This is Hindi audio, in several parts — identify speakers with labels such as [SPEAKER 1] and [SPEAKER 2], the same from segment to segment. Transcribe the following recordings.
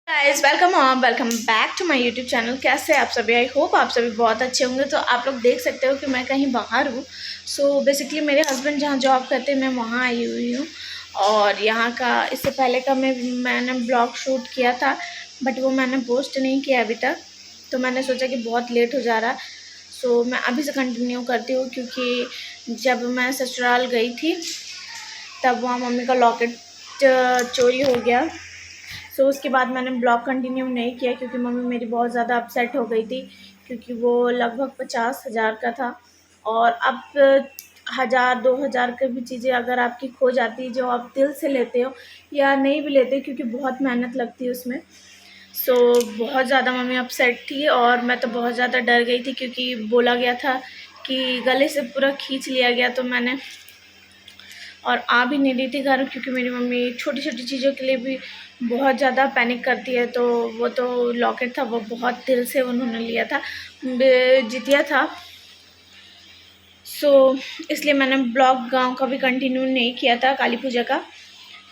[SPEAKER 1] Guys welcome welcome back to my YouTube channel. कैसे आप सभी? आई होप आप सभी बहुत अच्छे होंगे। तो आप लोग देख सकते हो कि मैं कहीं बाहर हूँ। सो बेसिकली मेरे हस्बैंड जहाँ जॉब करते हैं मैं वहाँ आई हुई हूँ। और यहाँ का इससे पहले का मैंने ब्लॉग शूट किया था, बट वो मैंने पोस्ट नहीं किया अभी तक। तो मैंने सोचा कि बहुत लेट हो जा रहा, सो मैं अभी से कंटिन्यू करती हूँ। क्योंकि जब मैं ससुराल गई थी तब वहाँ मम्मी का लॉकेट चोरी हो गया। सो उसके बाद मैंने ब्लॉग कंटिन्यू नहीं किया क्योंकि मम्मी मेरी बहुत ज़्यादा अपसेट हो गई थी, क्योंकि वो लगभग 50,000 का था। और अब 1,000-2,000 की भी चीज़ें अगर आपकी खो जाती है जो आप दिल से लेते हो या नहीं भी लेते, क्योंकि बहुत मेहनत लगती है उसमें। सो बहुत ज़्यादा मम्मी अपसेट थी और मैं तो बहुत ज़्यादा डर गई थी, क्योंकि बोला गया था कि गले से पूरा खींच लिया गया। तो मैंने और आ भी नहीं रही थी घर, क्योंकि मेरी मम्मी छोटी छोटी चीज़ों के लिए भी बहुत ज़्यादा पैनिक करती है। तो वो तो लॉकेट था, वो बहुत दिल से उन्होंने लिया था, जितिया था। सो इसलिए मैंने ब्लॉग गांव का भी कंटिन्यू नहीं किया था, काली पूजा का।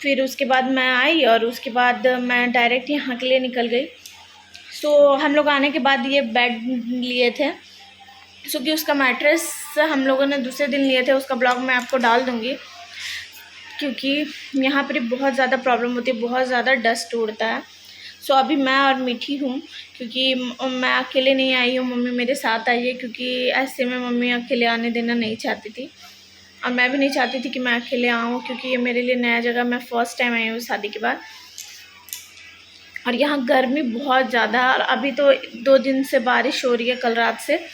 [SPEAKER 1] फिर उसके बाद मैं आई और उसके बाद मैं डायरेक्ट यहाँ के लिए निकल गई। सो हम लोग आने के बाद ये बेड लिए थे, क्योंकि उसका मैट्रेस हम लोगों ने दूसरे दिन लिए थे। उसका ब्लॉग मैं आपको डाल दूँगी, क्योंकि यहाँ पर बहुत ज़्यादा प्रॉब्लम होती है, बहुत ज़्यादा डस्ट उड़ता है। सो अभी मैं और मीठी हूँ, क्योंकि मैं अकेले नहीं आई हूँ, मम्मी मेरे साथ आई है। क्योंकि ऐसे में मम्मी अकेले आने देना नहीं चाहती थी और मैं भी नहीं चाहती थी कि मैं अकेले आऊँ, क्योंकि ये मेरे लिए नया जगह, मैं फ़र्स्ट टाइम आई हूँ शादी के बाद। और यहाँ गर्मी बहुत ज़्यादा है और अभी तो 2 दिन से बारिश हो रही है, कल रात से।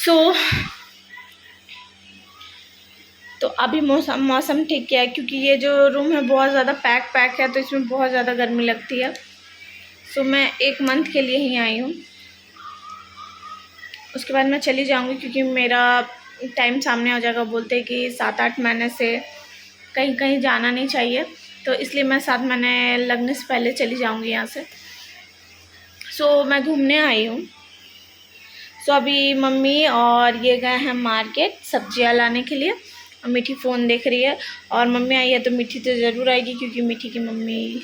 [SPEAKER 1] सो तो अभी मौसम ठीक किया है, क्योंकि ये जो रूम है बहुत ज़्यादा पैक है, तो इसमें बहुत ज़्यादा गर्मी लगती है। सो मैं 1 मंथ के लिए ही आई हूँ, उसके बाद मैं चली जाऊँगी, क्योंकि मेरा टाइम सामने हो जाएगा। बोलते हैं कि 7-8 महीने से कहीं कहीं जाना नहीं चाहिए, तो इसलिए मैं 7 महीने लगने से पहले चली जाऊँगी यहाँ से। सो मैं घूमने आई हूँ। सो अभी मम्मी और ये गए हैं मार्केट सब्जियाँ लाने के लिए, और मीठी फ़ोन देख रही है। और मम्मी आई है तो मीठी तो ज़रूर आएगी, क्योंकि मीठी की मम्मी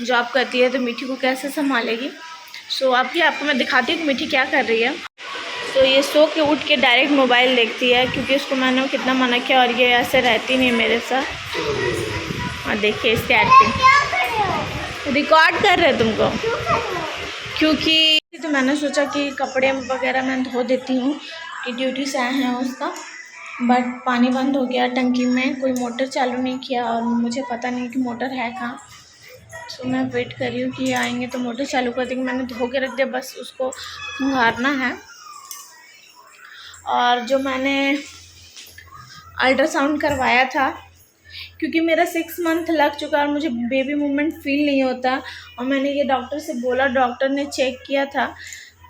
[SPEAKER 1] जॉब करती है, तो मीठी को कैसे संभालेगी। सो अभी आपको मैं दिखाती हूँ कि मीठी क्या कर रही है। तो ये सो के उठ के डायरेक्ट मोबाइल देखती है, क्योंकि उसको मैंने कितना मना किया और ये ऐसे रहती नहीं मेरे साथ। और देखिए इसकी एक्टिंग, रिकॉर्ड कर रहे तुमको, क्योंकि तो मैंने सोचा कि कपड़े वगैरह मैं धो देती हूँ, कि ड्यूटी से आए हैं उसका। बट पानी बंद हो गया टंकी में, कोई मोटर चालू नहीं किया और मुझे पता नहीं कि मोटर है कहाँ। तो मैं वेट कर रही हूँ कि आएंगे तो मोटर चालू कर देंगे। मैंने धो के रख दिया, बस उसको खंगारना है। और जो मैंने अल्ट्रासाउंड करवाया था, क्योंकि मेरा 6 मंथ लग चुका और मुझे बेबी मूवमेंट फील नहीं होता, और मैंने ये डॉक्टर से बोला, डॉक्टर ने चेक किया था,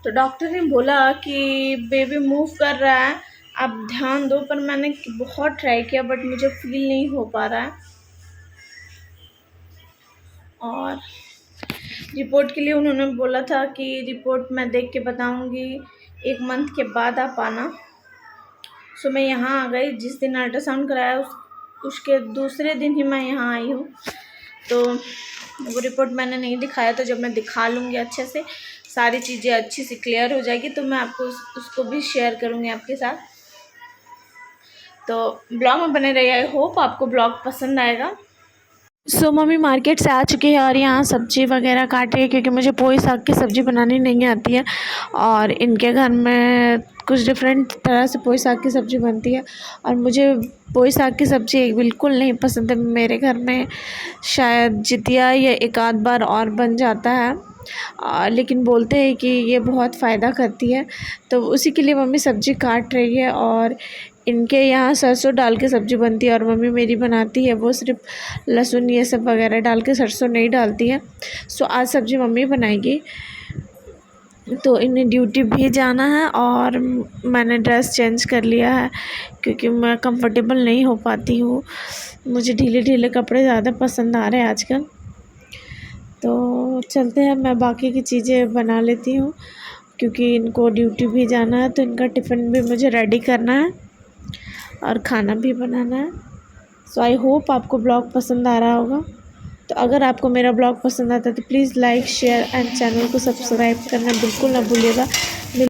[SPEAKER 1] तो डॉक्टर ने बोला कि बेबी मूव कर रहा है, आप ध्यान दो। पर मैंने बहुत ट्राई किया, बट मुझे फील नहीं हो पा रहा है। और रिपोर्ट के लिए उन्होंने बोला था कि रिपोर्ट मैं देख के बताऊंगी, 1 मंथ के बाद आप आना। सो मैं यहाँ आ गई, जिस दिन अल्ट्रासाउंड कराया उसके दूसरे दिन ही मैं यहाँ आई हूँ। तो वो रिपोर्ट मैंने नहीं दिखाया, तो जब मैं दिखा लूँगी अच्छे से, सारी चीज़ें अच्छी से क्लियर हो जाएगी, तो मैं आपको उसको भी शेयर करूँगी आपके साथ। तो ब्लॉग में बने रहिए, आई होप आपको ब्लॉग पसंद आएगा। सो मम्मी मार्केट से आ चुकी है और यहाँ सब्ज़ी वगैरह काट रही है, क्योंकि मुझे पोई साग की सब्ज़ी बनानी नहीं आती है, और इनके घर में कुछ डिफरेंट तरह से पोई साग की सब्ज़ी बनती है, और मुझे पोई साग की सब्ज़ी बिल्कुल नहीं पसंद है। मेरे घर में शायद जितिया या एक आध बार और बन जाता है, लेकिन बोलते हैं कि ये बहुत फ़ायदा करती है, तो उसी के लिए मम्मी सब्ज़ी काट रही है। और इनके यहाँ सरसों डाल के सब्ज़ी बनती है, और मम्मी मेरी बनाती है वो सिर्फ लहसुन ये सब वगैरह डाल के, सरसों नहीं डालती है। सो आज सब्ज़ी मम्मी बनाएगी। तो इन्हें ड्यूटी भी जाना है, और मैंने ड्रेस चेंज कर लिया है, क्योंकि मैं कंफर्टेबल नहीं हो पाती हूँ। मुझे ढीले ढीले कपड़े ज़्यादा पसंद आ रहे हैं आजकल। तो चलते हैं, मैं बाकी की चीज़ें बना लेती हूँ, क्योंकि इनको ड्यूटी भी जाना है, तो इनका टिफ़िन भी मुझे रेडी करना है और खाना भी बनाना है। सो आई होप आपको ब्लॉग पसंद आ रहा होगा। तो अगर आपको मेरा ब्लॉग पसंद आता है तो please like share and channel को सब्सक्राइब करना बिल्कुल ना भूलिएगा।